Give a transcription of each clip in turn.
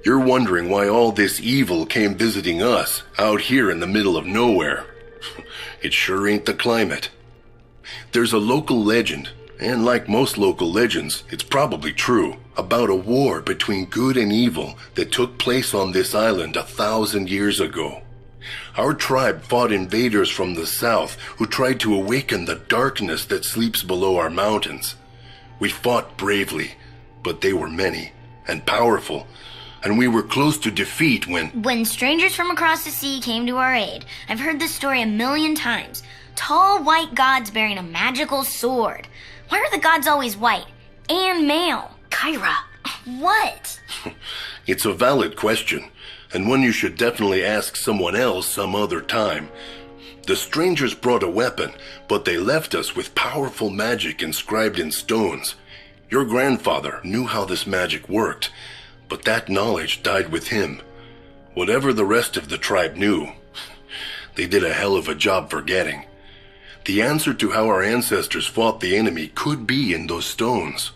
You're wondering why all this evil came visiting us out here in the middle of nowhere. It sure ain't the climate. There's a local legend, and like most local legends, it's probably true, about a war between good and evil that took place on this island 1,000 years ago. Our tribe fought invaders from the south who tried to awaken the darkness that sleeps below our mountains. We fought bravely, but they were many and powerful, and we were close to defeat when strangers from across the sea came to our aid. I've heard this story 1,000,000 times. Tall white gods bearing a magical sword. Why are the gods always white? And male? Kyra. What? It's a valid question, and one you should definitely ask someone else some other time. The strangers brought a weapon, but they left us with powerful magic inscribed in stones. Your grandfather knew how this magic worked, but that knowledge died with him. Whatever the rest of the tribe knew, they did a hell of a job forgetting. The answer to how our ancestors fought the enemy could be in those stones.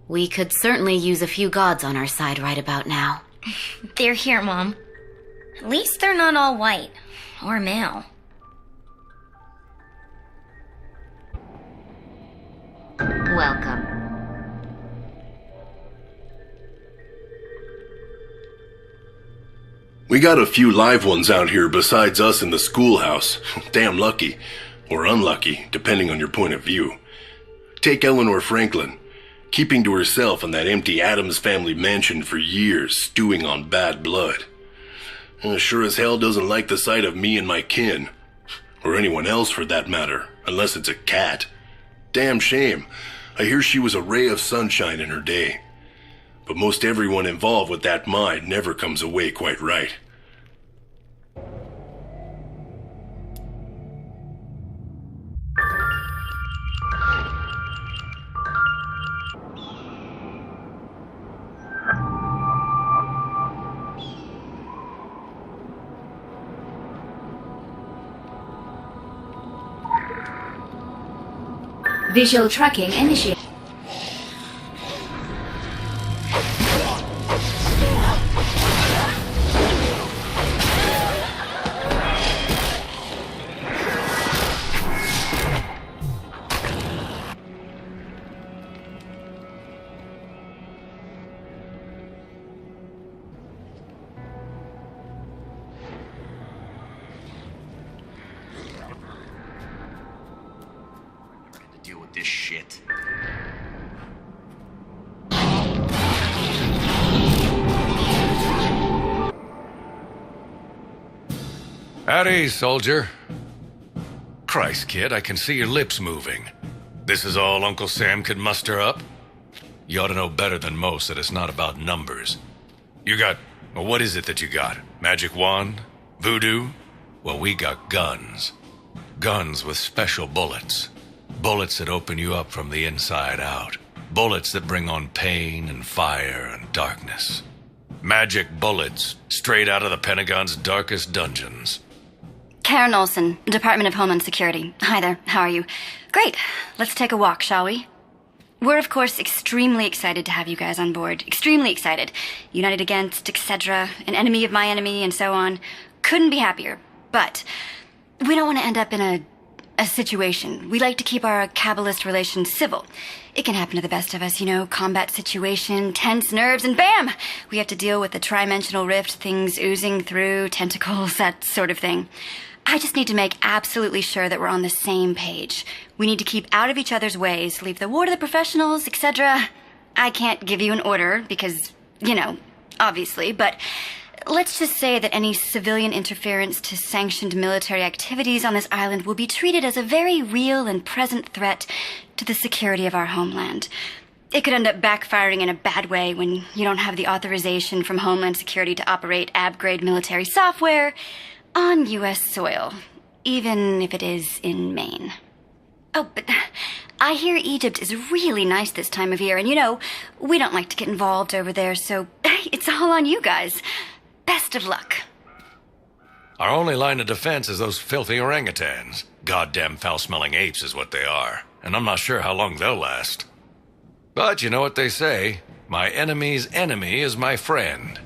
We could certainly use a few gods on our side right about now. They're here, Mom. At least they're not all white. Or male. Welcome. We got a few live ones out here besides us in the schoolhouse. Damn lucky. Or unlucky, depending on your point of view. Take Eleanor Franklin, keeping to herself in that empty Addams family mansion for years, stewing on bad blood. Sure as hell doesn't like the sight of me and my kin. Or anyone else for that matter, unless it's a cat. Damn shame. I hear she was a ray of sunshine in her day. But most everyone involved with that mind never comes away quite right. Visual tracking initiated. Deal with this shit. At ease, soldier. Christ, kid, I can see your lips moving. This is all Uncle Sam could muster up? You ought to know better than most that it's not about numbers. You got... Well, what is it that you got? Magic wand? Voodoo? Well, we got guns. Guns with special bullets. Bullets that open you up from the inside out. Bullets that bring on pain and fire and darkness. Magic bullets, straight out of the Pentagon's darkest dungeons. Karen Olson, Department of Homeland Security. Hi there, how are you? Great, let's take a walk, shall we? We're, of course, extremely excited to have you guys on board. Extremely excited. United against, etc., an enemy of my enemy, and so on. Couldn't be happier. But we don't want to end up in a situation. We like to keep our Kabbalist relations civil. It can happen to the best of us, you know, combat situation, tense nerves, and bam! We have to deal with the trimensional rift, things oozing through, tentacles, that sort of thing. I just need to make absolutely sure that we're on the same page. We need to keep out of each other's ways, leave the war to the professionals, etc. I can't give you an order because, you know, obviously, but let's just say that any civilian interference to sanctioned military activities on this island will be treated as a very real and present threat to the security of our homeland. It could end up backfiring in a bad way when you don't have the authorization from Homeland Security to operate ab-grade military software on U.S. soil, even if it is in Maine. Oh, but I hear Egypt is really nice this time of year, and you know, we don't like to get involved over there, so it's all on you guys. Best of luck. Our only line of defense is those filthy orangutans. Goddamn foul-smelling apes is what they are, and I'm not sure how long they'll last. But you know what they say, my enemy's enemy is my friend.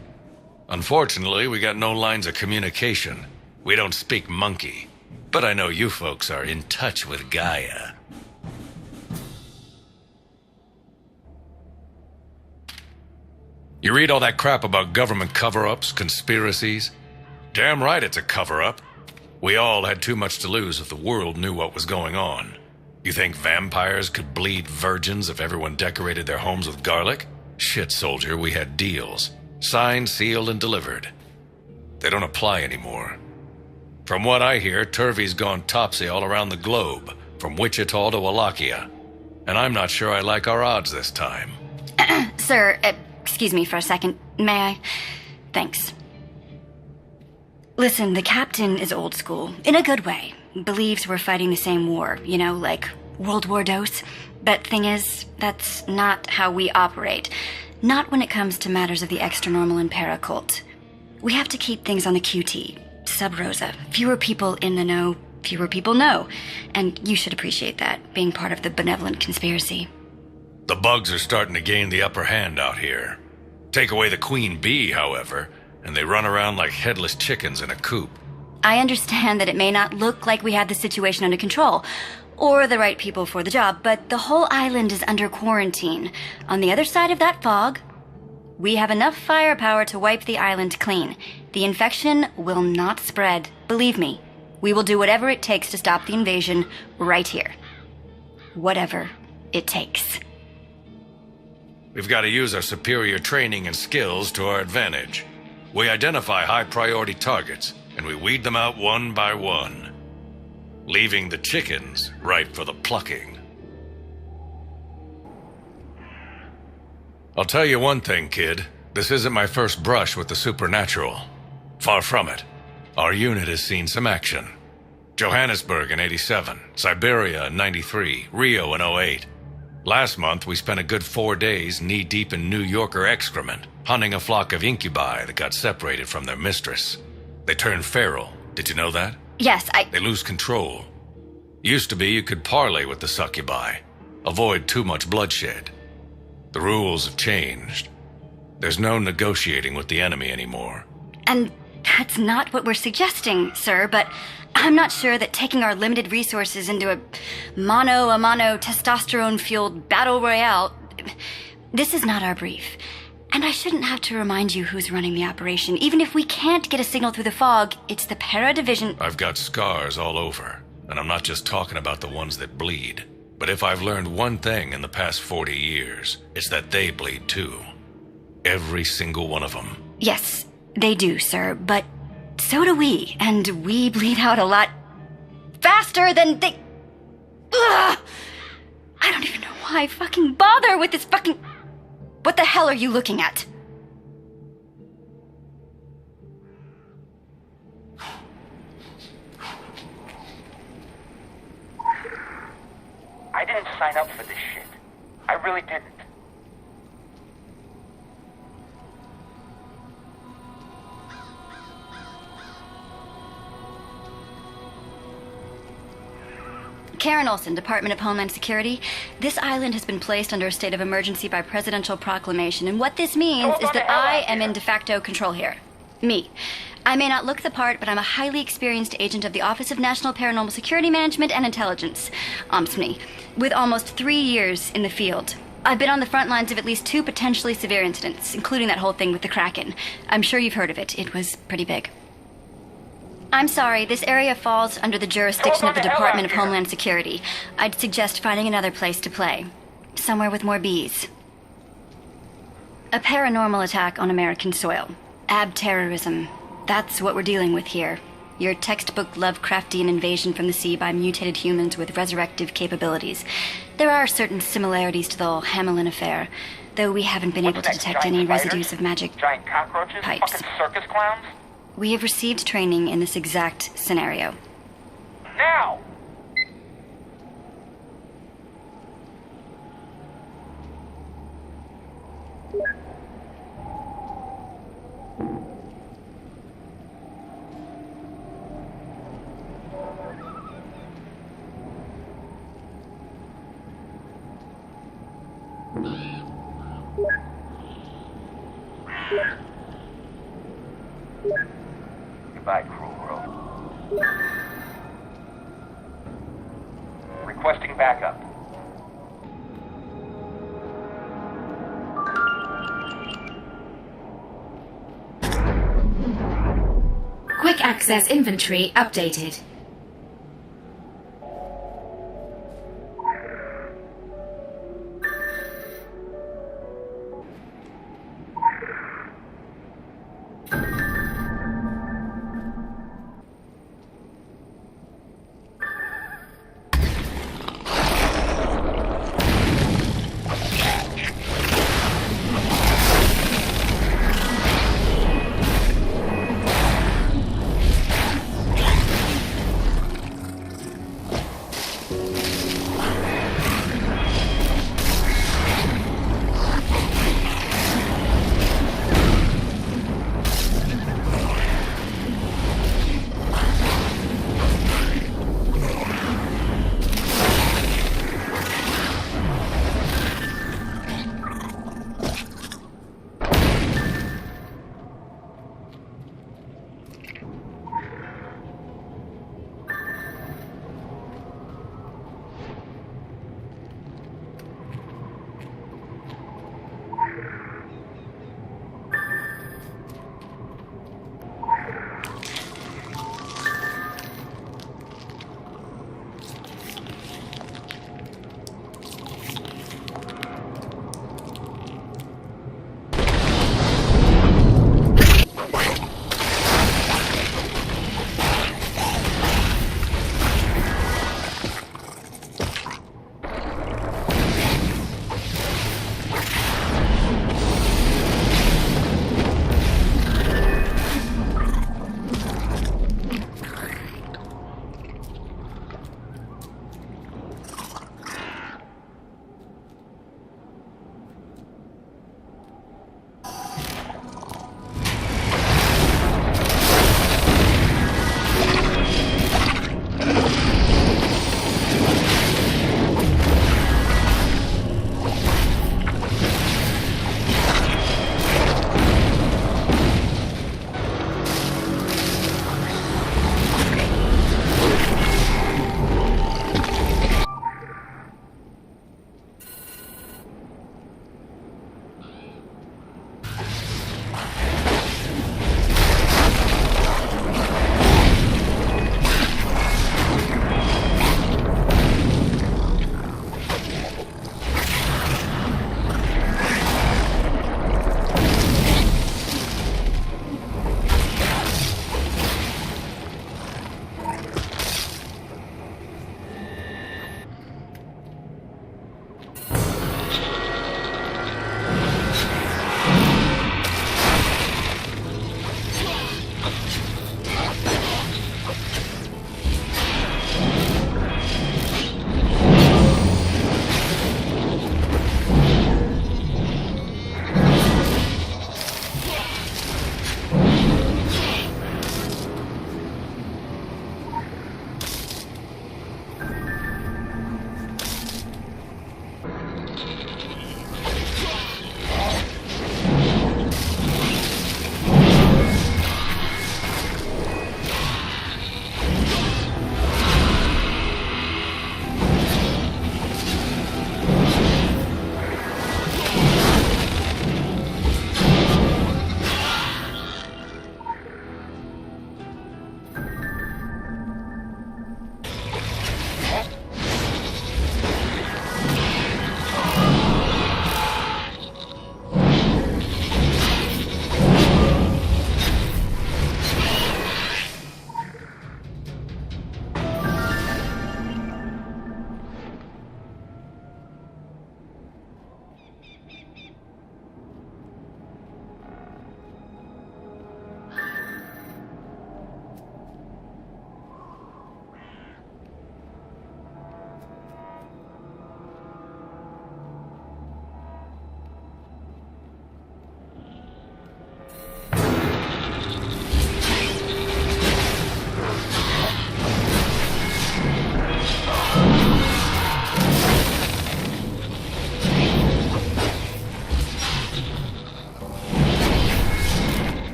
Unfortunately, we got no lines of communication. We don't speak monkey. But I know you folks are in touch with Gaia. You read all that crap about government cover-ups, conspiracies? Damn right it's a cover-up. We all had too much to lose if the world knew what was going on. You think vampires could bleed virgins if everyone decorated their homes with garlic? Shit, soldier, we had deals. Signed, sealed, and delivered. They don't apply anymore. From what I hear, Turvey's gone topsy all around the globe, from Wichita to Wallachia. And I'm not sure I like our odds this time. Sir, excuse me for a second. May I? Thanks. Listen, the captain is old school, in a good way. Believes we're fighting the same war, you know, like World War Dose. But thing is, that's not how we operate. Not when it comes to matters of the extra-normal and paracult. We have to keep things on the QT, sub rosa. Fewer people in the know, fewer people know. And you should appreciate that, being part of the Benevolent Conspiracy. The bugs are starting to gain the upper hand out here. Take away the queen bee, however, and they run around like headless chickens in a coop. I understand that it may not look like we have the situation under control, or the right people for the job, but the whole island is under quarantine. On the other side of that fog, we have enough firepower to wipe the island clean. The infection will not spread. Believe me, we will do whatever it takes to stop the invasion right here. Whatever it takes. We've got to use our superior training and skills to our advantage. We identify high-priority targets, and we weed them out one by one, leaving the chickens ripe for the plucking. I'll tell you one thing, kid. This isn't my first brush with the supernatural. Far from it. Our unit has seen some action. Johannesburg in '87, Siberia in '93, Rio in '08. Last month, we spent a good 4 days knee-deep in New Yorker excrement, hunting a flock of incubi that got separated from their mistress. They turned feral. Did you know that? Yes, They lose control. Used to be you could parley with the succubi, avoid too much bloodshed. The rules have changed. There's no negotiating with the enemy anymore. And that's not what we're suggesting, sir, but I'm not sure that taking our limited resources into a mano testosterone-fueled battle royale... This is not our brief. And I shouldn't have to remind you who's running the operation. Even if we can't get a signal through the fog, it's the Para Division... I've got scars all over, and I'm not just talking about the ones that bleed. But if I've learned one thing in the past 40 years, it's that they bleed too. Every single one of them. Yes, they do, sir, but so do we, and we bleed out a lot faster than they... Ugh! I don't even know why I fucking bother with this fucking... What the hell are you looking at? I didn't sign up for this shit. I really didn't. Karen Olson, Department of Homeland Security. This island has been placed under a state of emergency by presidential proclamation, and what this means is that I am in de facto control here. Me. I may not look the part, but I'm a highly experienced agent of the Office of National Paranormal Security Management and Intelligence, OMSNI, with almost 3 years in the field. I've been on the front lines of at least 2 potentially severe incidents, including that whole thing with the Kraken. I'm sure you've heard of it. It was pretty big. I'm sorry, this area falls under the jurisdiction of the Department of Homeland Security. I'd suggest finding another place to play. Somewhere with more bees. A paranormal attack on American soil. Ab-terrorism. That's what we're dealing with here. Your textbook Lovecraftian invasion from the sea by mutated humans with resurrective capabilities. There are certain similarities to the whole Hamelin affair, though we haven't been able to detect any residues of magic Giant cockroaches? pipes. Fucking circus clowns? We have received training in this exact scenario. Now! Goodbye, Cruel World. Requesting backup. Quick access inventory updated.